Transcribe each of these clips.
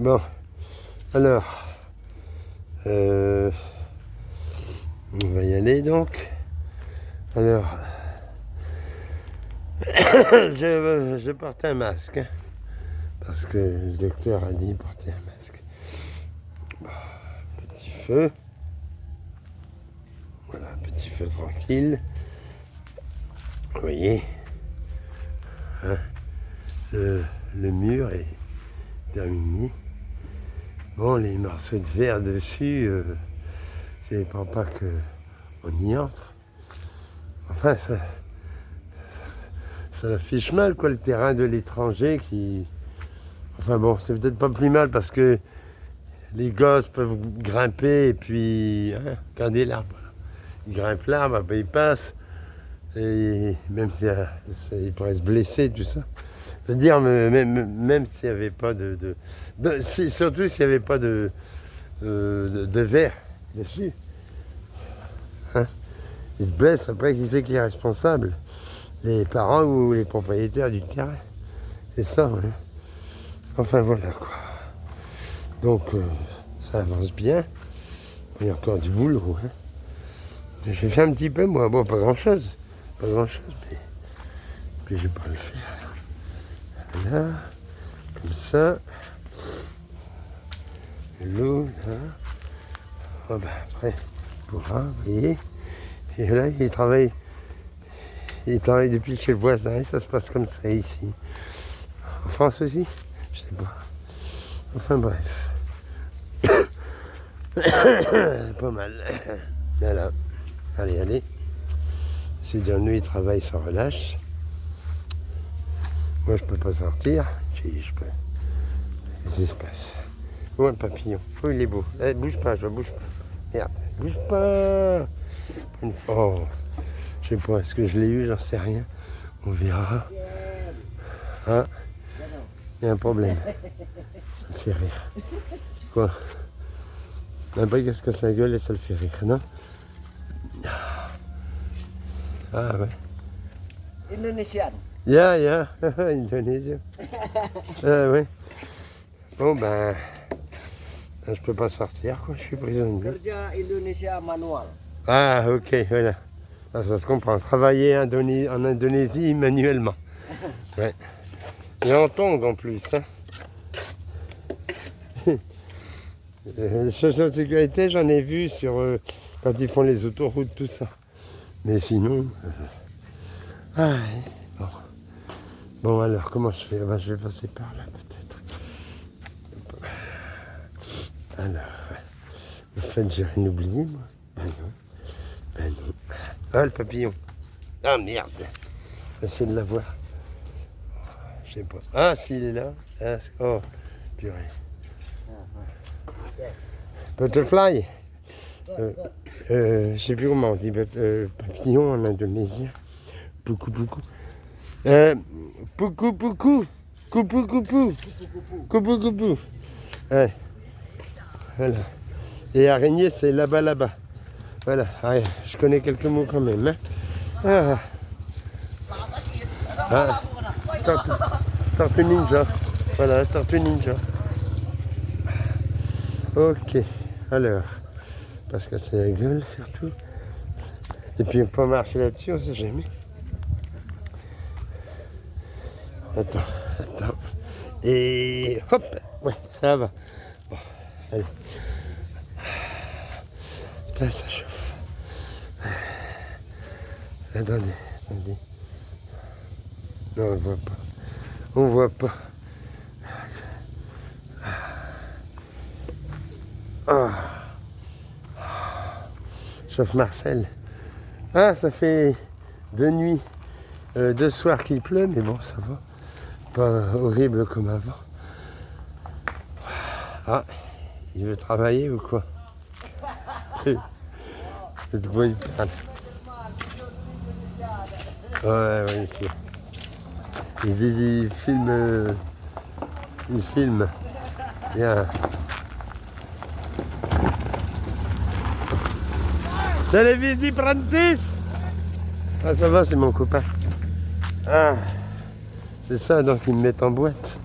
Bon, alors, on va y aller donc. Alors, je porte un masque, hein, parce que le docteur a dit porter un masque. Bon, petit feu. Voilà, petit feu tranquille. Vous voyez, hein, le mur est terminé. Bon, les morceaux de verre dessus, ça ne dépend pas qu'on y entre. Enfin, ça affiche mal, quoi, le terrain de l'étranger qui... Enfin bon, c'est peut-être pas plus mal parce que les gosses peuvent grimper et puis... Hein, regardez l'arbre. Ils grimpent l'arbre, après ils passent. Et même si ils pourraient se blesser, tout ça. C'est-à-dire, même s'il n'y avait pas surtout s'il n'y avait pas de verre dessus. Hein, ils se blessent, après qui c'est qui est responsable? Les parents ou les propriétaires du terrain. C'est ça, hein. Enfin voilà quoi. Donc ça avance bien. Il y a encore du boulot, hein. J'ai fait un petit peu moi, bon pas grand chose. Pas grand chose, mais puis je vais pas le faire. Là, comme ça. L'eau, là. Oh ben, après, il pourra, vous voyez. Et là, il travaille depuis chez le voisin, et ça se passe comme ça ici. En France aussi, je sais pas. Enfin bref. Pas mal. Voilà. Allez. C'est-à-dire, nous, il travaille sans relâche. Moi, je peux pas sortir. Puis, je peux. Qu'est-ce qui se passe? Oh, un papillon. Oh, il est beau. Eh, bouge pas, bouge pas. Merde, bouge pas. Oh, je sais pas, est-ce que je l'ai eu? J'en sais rien. On verra. Ah, il y a un problème. Ça me fait rire. Quoi? Un brick se casse la gueule et ça le fait rire, non? Ah ouais. Indonesian. Yeah, Indonésien. Ah ouais. Bon ben, je peux pas sortir quoi, je suis prisonnier. Kerja Indonesia manual. Ah ok, voilà. Ça se comprend. Travailler en Indonésie manuellement. Ouais. Et en tongs en plus. Hein. Les chaussures de sécurité, j'en ai vu sur quand ils font les autoroutes, tout ça. Mais sinon... Ah, bon. Bon alors, comment je fais? Ben, je vais passer par là peut-être. Alors, le fait j'ai rien oublié moi. Ben non. Ah, le papillon. Ah merde. Essayer de l'avoir. Je sais pas. Ah, s'il est là. Ah, oh, purée. Butterfly. Je sais plus comment on dit papillon en indonésien. Poukou. Poukou. Coupu. Ouais. Voilà. Et araignée, c'est là-bas. Voilà. Ouais, je connais quelques mots quand même. Hein. Ah. Tortue ninja. Voilà, tortue ninja. Ok. Alors, parce que c'est la gueule surtout. Et puis on peut marcher là-dessus, on sait jamais. Attends. Et hop, ouais, ça va. Bon, allez. Putain, ça chauffe. Attendez. Non, on voit pas. Ah. Chauffe Marcel. Ah, ça fait 2 nuits, 2 soirs qu'il pleut, mais bon, ça va. Pas horrible comme avant. Ah, il veut travailler ou quoi? Je te vois, il parle. Ouais, monsieur. Il filme. Bien. Télévisie Prantis. Ah, ça va, c'est mon copain. Ah, c'est ça, donc ils me mettent en boîte.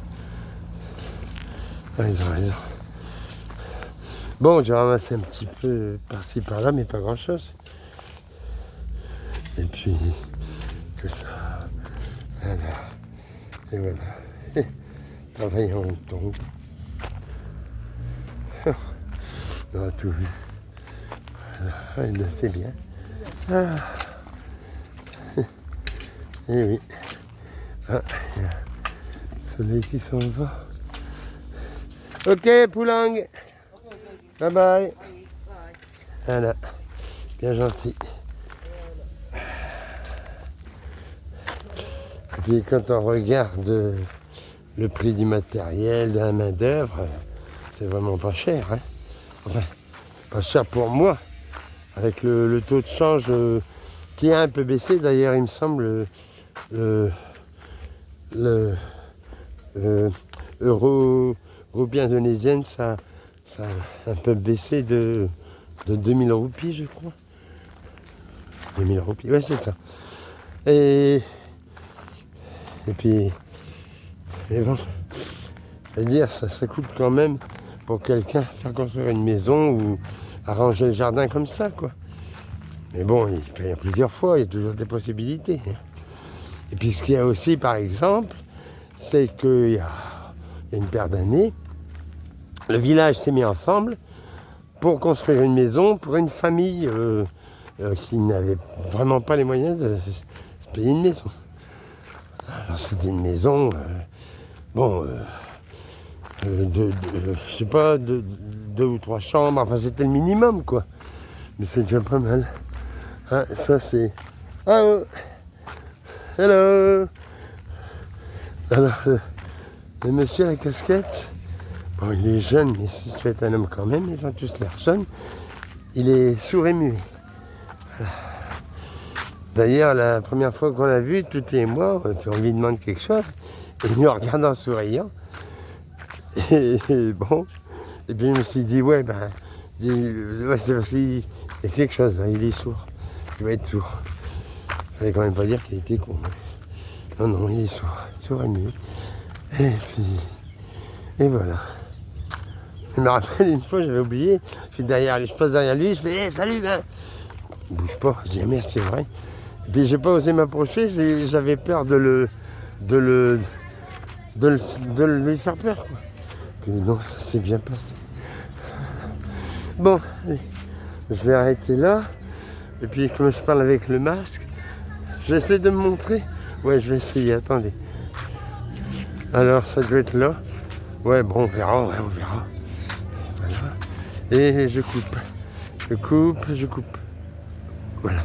Ah, ils ont raison. Bon, j'ai ramassé un petit peu par-ci par-là, mais pas grand-chose. Et puis, tout ça. Voilà. Et voilà. Travailler en mouton. On a tout vu. Voilà. Ah, c'est bien. Ah. Et oui. Ah, il y a le soleil qui s'en va. Ok, Poulang. Bye bye. Voilà. Bien gentil. Et puis quand on regarde le prix du matériel, de la main d'œuvre, c'est vraiment pas cher. Hein. Enfin, pas cher pour moi. Avec le taux de change qui a un peu baissé, d'ailleurs, il me semble, le euro roupie indonésienne, ça a un peu baissé de 2000 roupies, je crois. 2000 roupies, ouais, c'est ça. Et puis, mais bon, c'est-à-dire, ça coûte quand même pour quelqu'un faire construire une maison ou arranger le jardin comme ça, quoi. Mais bon, il paye plusieurs fois, il y a toujours des possibilités. Et puis ce qu'il y a aussi, par exemple, c'est qu'il y a une paire d'années, le village s'est mis ensemble pour construire une maison pour une famille qui n'avait vraiment pas les moyens de se payer une maison. Alors c'était une maison, je sais pas, deux ou trois chambres, enfin c'était le minimum, quoi. Mais c'est déjà pas mal. Ah, ça c'est... Ah, oh. Hello. Alors, le monsieur à la casquette, bon, il est jeune, mais si tu es un homme quand même, ils ont tous l'air jeunes. Il est sourd et muet. Voilà. D'ailleurs, la première fois qu'on l'a vu, tout et moi, on lui demande quelque chose, et il nous regarde en souriant. Et bon, et puis je me suis dit, ouais, c'est parce qu'il y a quelque chose, là, il est sourd. Il doit être sourd. Il fallait quand même pas dire qu'il était con. Non, il est sourd et muet. Et puis, et voilà. Je me rappelle une fois, j'avais oublié, je passe derrière lui, je fais hey, salut, hein. Il bouge pas, je dis ah, merde, c'est vrai. Et puis j'ai pas osé m'approcher, j'avais peur de lui faire peur, quoi. Puis non, ça s'est bien passé. Bon, allez, je vais arrêter là. Et puis comme je parle avec le masque, j'essaie de me montrer. Ouais, je vais essayer, attendez. Alors ça doit être là. Ouais, bon, on verra. Voilà. Et je coupe. Je coupe.